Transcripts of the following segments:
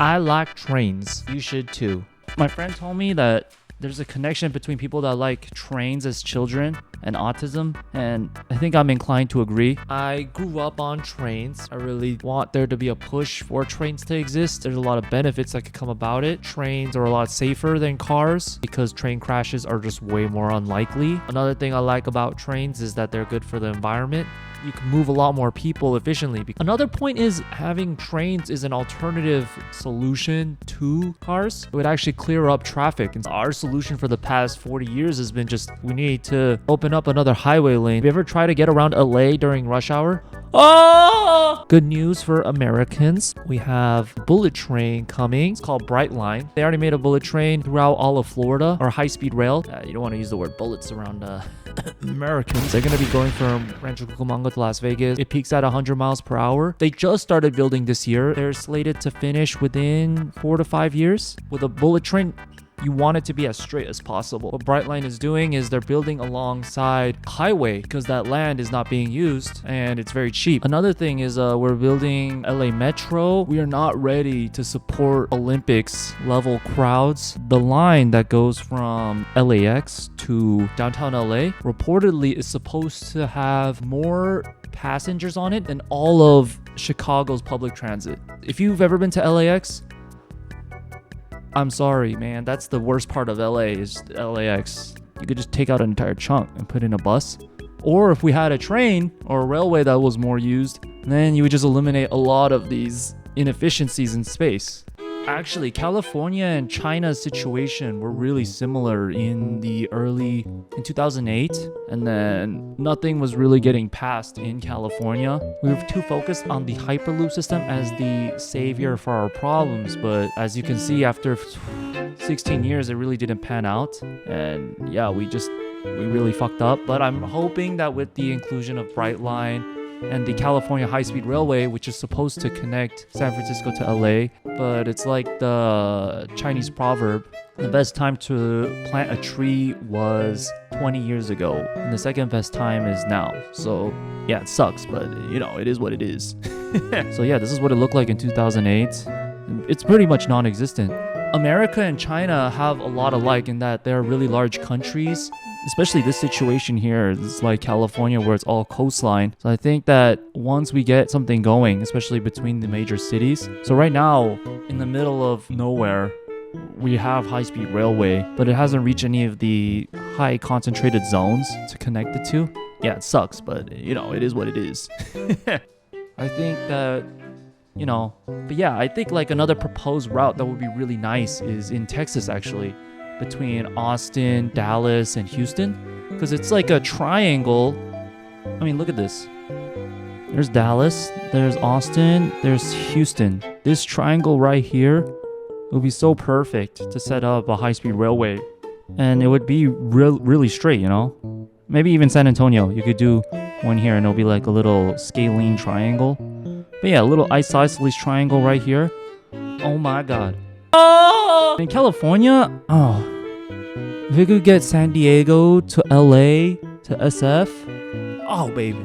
I like trains. You should too. My friend told me that there's a connection between people that like trains as children and autism, and I think I'm inclined to agree. I grew up on trains. I really want there to be a push for trains to exist. There's a lot of benefits that could come about it. Trains are a lot safer than cars because train crashes are just way more unlikely. Another thing I like about trains is that they're good for the environment. You can move a lot more people efficiently. Another point is having trains is an alternative solution to cars. It would actually clear up traffic. And our solution for the past 40 years has been just, we need to open up another highway lane. Have you ever tried to get around LA during rush hour? Oh! Good news for Americans. We have bullet train coming. It's called Brightline. They already made a bullet train throughout all of Florida, or high-speed rail. You don't want to use the word bullets around Americans. They're going to be going from Rancho Cucamonga to Las Vegas. It peaks at 100 miles per hour. They just started building this year. They're slated to finish within 4 to 5 years. With a bullet train, you want it to be as straight as possible. What Brightline is doing is they're building alongside highway because that land is not being used and it's very cheap. Another thing is we're building LA Metro. We are not ready to support Olympics level crowds. The line that goes from LAX to downtown LA reportedly is supposed to have more passengers on it than all of Chicago's public transit. If you've ever been to LAX, I'm sorry, man. That's the worst part of LA is LAX. You could just take out an entire chunk and put in a bus. Or if we had a train or a railway that was more used, then you would just eliminate a lot of these inefficiencies in space. Actually, California and China's situation were really similar in 2008, and then nothing was really getting passed in California. We were too focused on the Hyperloop system as the savior for our problems, but as you can see, after 16 years, it really didn't pan out, and yeah, we really fucked up. But I'm hoping that with the inclusion of Brightline and the California high-speed railway, which is supposed to connect San Francisco to LA, but it's like the Chinese proverb, the best time to plant a tree was 20 years ago, and the second best time is now. So yeah, it sucks, but it is what it is. So yeah, this is what it looked like in 2008. It's pretty much non-existent. America and China have a lot alike in that they're really large countries. Especially this situation here, it's like California where it's all coastline. So I think that once we get something going, especially between the major cities. So right now, in the middle of nowhere, we have high-speed railway, but it hasn't reached any of the high concentrated zones to connect the two. Yeah, it sucks, but it is what it is. I think that, but yeah, I think like another proposed route that would be really nice is in Texas actually, between Austin, Dallas, and Houston, because it's like a triangle. I mean, look at this. There's Dallas, there's Austin, there's Houston. This triangle right here would be so perfect to set up a high-speed railway, and it would be really straight, Maybe even San Antonio, you could do one here, and it'll be like a little scalene triangle. But yeah, a little isosceles triangle right here. Oh my God. Oh! In California, if we could get San Diego to LA to SF, oh baby.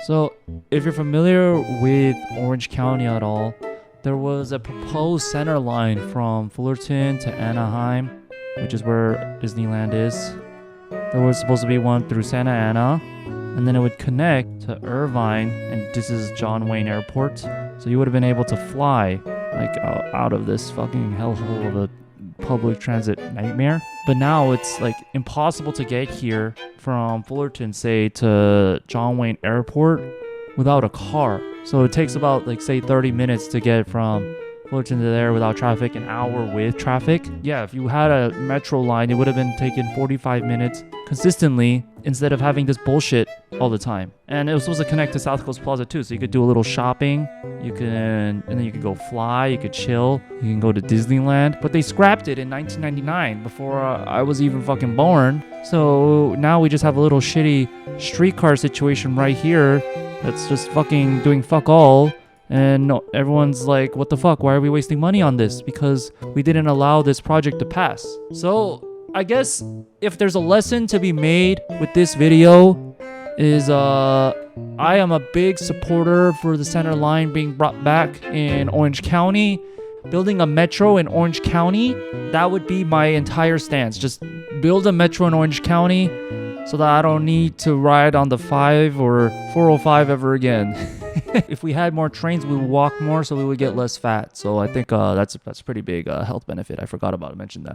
So if you're familiar with Orange County at all, there was a proposed center line from Fullerton to Anaheim, which is where Disneyland is. There was supposed to be one through Santa Ana, and then it would connect to Irvine, and this is John Wayne Airport. So you would have been able to fly like out of this fucking hellhole of a public transit nightmare. But now it's like impossible to get here from Fullerton, say, to John Wayne Airport without a car. So it takes about like say 30 minutes to get from Fullerton to there without traffic, an hour with traffic. Yeah, if you had a metro line, it would have been taking 45 minutes consistently instead of having this bullshit all the time. And it was supposed to connect to South Coast Plaza too, so you could do a little shopping, and then you could go fly, you could chill, you can go to Disneyland. But they scrapped it in 1999 before I was even fucking born. So now we just have a little shitty streetcar situation right here that's just fucking doing fuck all. And everyone's like, what the fuck? Why are we wasting money on this? Because we didn't allow this project to pass. So I guess if there's a lesson to be made with this video is I am a big supporter for the center line being brought back in Orange County. building a metro in Orange County, that would be my entire stance. Just build a metro in Orange County so that I don't need to ride on the 5 or 405 ever again. If we had more trains, we would walk more, so we would get less fat. So I think that's a pretty big health benefit. I forgot about to mention that.